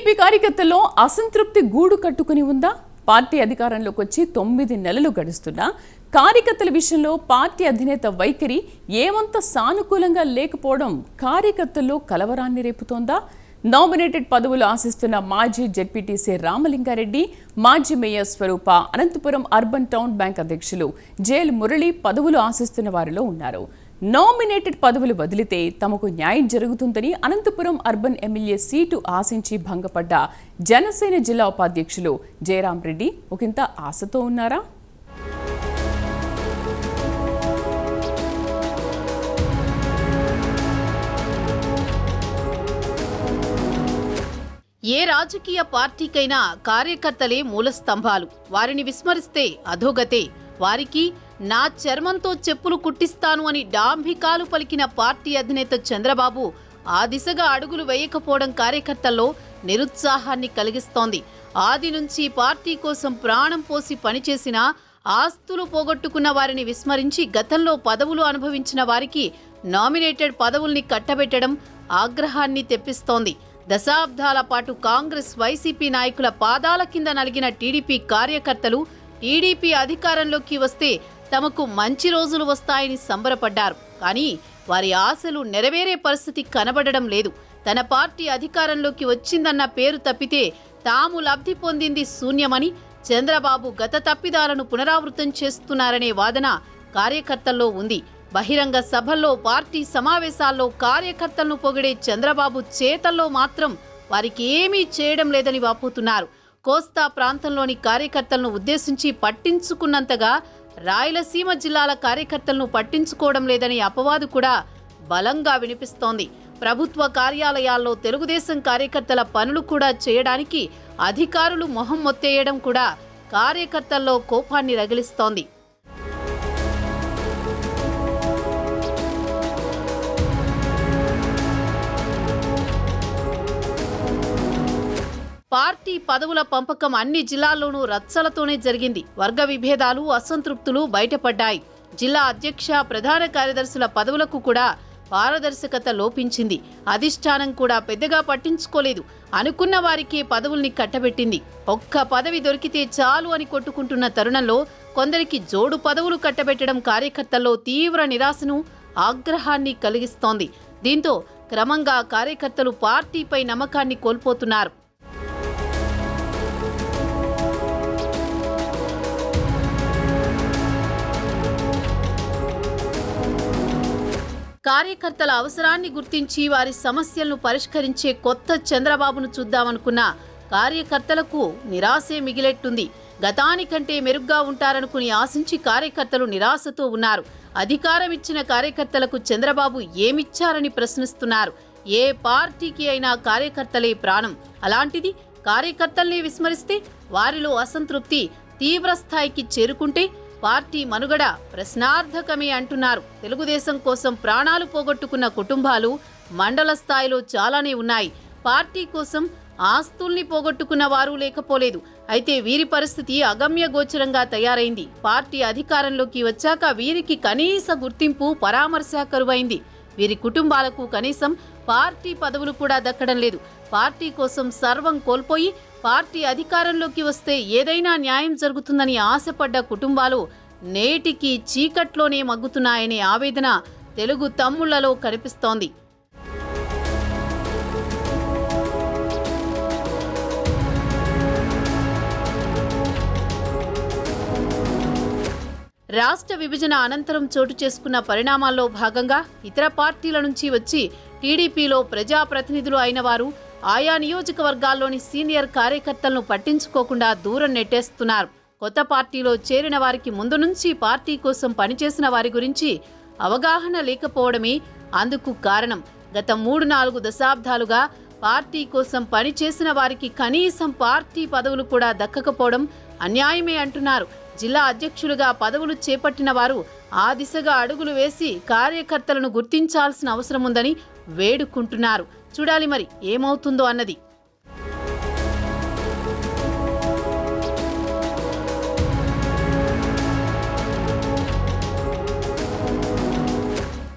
TDP కార్యకర్తల్లో అసంతృప్తి గూడు కట్టుకుని ఉందా? పార్టీ అధికారంలోకి వచ్చి 9 నెలలు గడుస్తున్నా కార్యకర్తల విషయంలో పార్టీ అధినేత వైఖరి ఏమంత సానుకూలంగా లేకపోవడం కార్యకర్తల్లో కలవరాన్ని రేపుతోందా? నామినేటెడ్ పదవులు ఆశిస్తున్న మాజీ జెడ్పీటీసీ రామలింగారెడ్డి, మాజీ మేయర్ స్వరూప, అనంతపురం అర్బన్ టౌన్ బ్యాంక్ అధ్యక్షులు జేఎల్ మురళి పదవులు ఆశిస్తున్న వారిలో ఉన్నారు. నామినేటెడ్ పదవులు వదిలితే తమకు న్యాయం జరుగుతుందని అనంతపురం అర్బన్ ఎమ్మెల్యే సీటు ఆశించి భంగపడ్డ జనసేన జిల్లా ఉపాధ్యక్షులు జయరాం రెడ్డి ఒకంత ఆశతో ఉన్నారా? ఏ రాజకీయ పార్టీకైనా కార్యకర్తలే మూలస్తంభాలు. వారిని విస్మరిస్తే అధోగతే. వారికి నా చర్మంతో చెప్పులు కుట్టిస్తాను అని డాంభికాలు పలికిన పార్టీ అధినేత చంద్రబాబు ఆ దిశగా అడుగులు వేయకపోవడం కార్యకర్తల్లో నిరుత్సాహాన్ని కలిగిస్తోంది. ఆది నుంచి పార్టీ కోసం ప్రాణం పోసి పనిచేసిన, ఆస్తులు పోగొట్టుకున్న వారిని విస్మరించి గతంలో పదవులు అనుభవించిన వారికి నామినేటెడ్ పదవుల్ని కట్టబెట్టడం ఆగ్రహాన్ని తెప్పిస్తోంది. దశాబ్దాల పాటు కాంగ్రెస్, వైసీపీ నాయకుల పాదాల కింద నలిగిన టీడీపీ కార్యకర్తలు టీడీపీ అధికారంలోకి వస్తే తమకు మంచి రోజులు వస్తాయని సంబరపడ్డారు. కానీ వారి ఆశలు నెరవేరే పరిస్థితి కనబడడం లేదు. తన పార్టీ అధికారంలోకి వచ్చిందన్న పేరు తప్పితే తాము లబ్ధి పొందింది శూన్యమని చంద్రబాబు గత తప్పిదాలను పునరావృతం చేస్తున్నారనే వాదన కార్యకర్తల్లో ఉంది. బహిరంగ సభల్లో, పార్టీ సమావేశాల్లో కార్యకర్తలను పొగిడే చంద్రబాబు చేతల్లో మాత్రం వారికి ఏమీ చేయడం లేదని వాపోతున్నారు. కోస్తా ప్రాంతంలోని కార్యకర్తలను ఉద్దేశించి పట్టించుకున్నంతగా రాయలసీమ జిల్లాల కార్యకర్తలను పట్టించుకోవడం లేదని అపవాదు కూడా బలంగా వినిపిస్తోంది. ప్రభుత్వ కార్యాలయాల్లో తెలుగుదేశం కార్యకర్తల పనులు కూడా చేయడానికి అధికారులు మొహం మొత్తేయడం కూడా కార్యకర్తల్లో కోపాన్ని రగిలిస్తోంది. పార్టీ పదవుల పంపకం అన్ని జిల్లాల్లోనూ రచ్చలతోనే జరిగింది. వర్గ విభేదాలు, అసంతృప్తులు బయటపడ్డాయి. జిల్లా అధ్యక్ష, ప్రధాన కార్యదర్శుల పదవులకు కూడా పారదర్శకత లోపించింది. అధిష్టానం కూడా పెద్దగా పట్టించుకోలేదు. అనుకున్న వారికే పదవుల్ని కట్టబెట్టింది. ఒక్క పదవి దొరికితే చాలు అని కొట్టుకుంటున్న తరుణంలో కొందరికి జోడు పదవులు కట్టబెట్టడం కార్యకర్తల్లో తీవ్ర నిరాశను, ఆగ్రహాన్ని కలిగిస్తోంది. దీంతో క్రమంగా కార్యకర్తలు పార్టీపై నమ్మకాన్ని కోల్పోతున్నారు. కార్యకర్తల అవసరాన్ని గుర్తించి వారి సమస్యలను పరిష్కరించే కొత్త చంద్రబాబును చూద్దామనుకున్న కార్యకర్తలకు నిరాశే మిగిలేట్టుంది. గతానికంటే మెరుగ్గా ఉంటారనుకుని ఆశించి కార్యకర్తలు నిరాశతో ఉన్నారు. అధికారం ఇచ్చిన కార్యకర్తలకు చంద్రబాబు ఏమిచ్చారని ప్రశ్నిస్తున్నారు. ఏ పార్టీకి అయినా కార్యకర్తలే ప్రాణం. అలాంటిది కార్యకర్తల్ని విస్మరిస్తే, వారిలో అసంతృప్తి తీవ్ర స్థాయికి చేరుకుంటే పార్టీ మనుగడ ప్రశ్నార్థకమే అంటున్నారు. తెలుగుదేశం కోసం ప్రాణాలు పోగొట్టుకున్న కుటుంబాలు మండల స్థాయిలో చాలానే ఉన్నాయి. పార్టీ కోసం ఆస్తుల్ని పోగొట్టుకున్న వారు లేకపోలేదు. అయితే వీరి పరిస్థితి అగమ్య గోచరంగా తయారైంది. పార్టీ అధికారంలోకి వచ్చాక వీరికి కనీస గుర్తింపు, పరామర్శ కరువైంది. వీరి కుటుంబాలకు కనీసం పార్టీ పదవులు కూడా దక్కడం లేదు. పార్టీ కోసం సర్వం కోల్పోయి పార్టీ అధికారంలోకి వస్తే ఏదైనా న్యాయం జరుగుతుందని ఆశపడ్డ కుటుంబాలు నేటికి చీకట్లోనే మగ్గుతున్నాయనే ఆవేదన తెలుగు తమ్ముళ్లలో కనిపిస్తోంది. రాష్ట్ర విభజన అనంతరం చోటు చేసుకున్న పరిణామాల్లో భాగంగా ఇతర పార్టీల నుంచి వచ్చి టీడీపీలో ప్రజాప్రతినిధులు అయిన వారు ఆయా నియోజకవర్గాల్లోని సీనియర్ కార్యకర్తలను పట్టించుకోకుండా దూరం నెట్టేస్తున్నారు. కొత్త పార్టీలో చేరిన వారికి ముందు నుంచి పార్టీ కోసం పనిచేసిన వారి గురించి అవగాహన లేకపోవడమే అందుకు కారణం. గత 3-4 దశాబ్దాలుగా పార్టీ కోసం పనిచేసిన వారికి కనీసం పార్టీ పదవులు కూడా దక్కకపోవడం అన్యాయమే అంటున్నారు. జిల్లా అధ్యక్షులుగా పదవులు చేపట్టిన వారు ఆ దిశగా అడుగులు వేసి కార్యకర్తలను గుర్తించాల్సిన అవసరం ఉందని వేడుకుంటున్నారు. చూడాలి మరి ఏమవుతుందో అన్నది.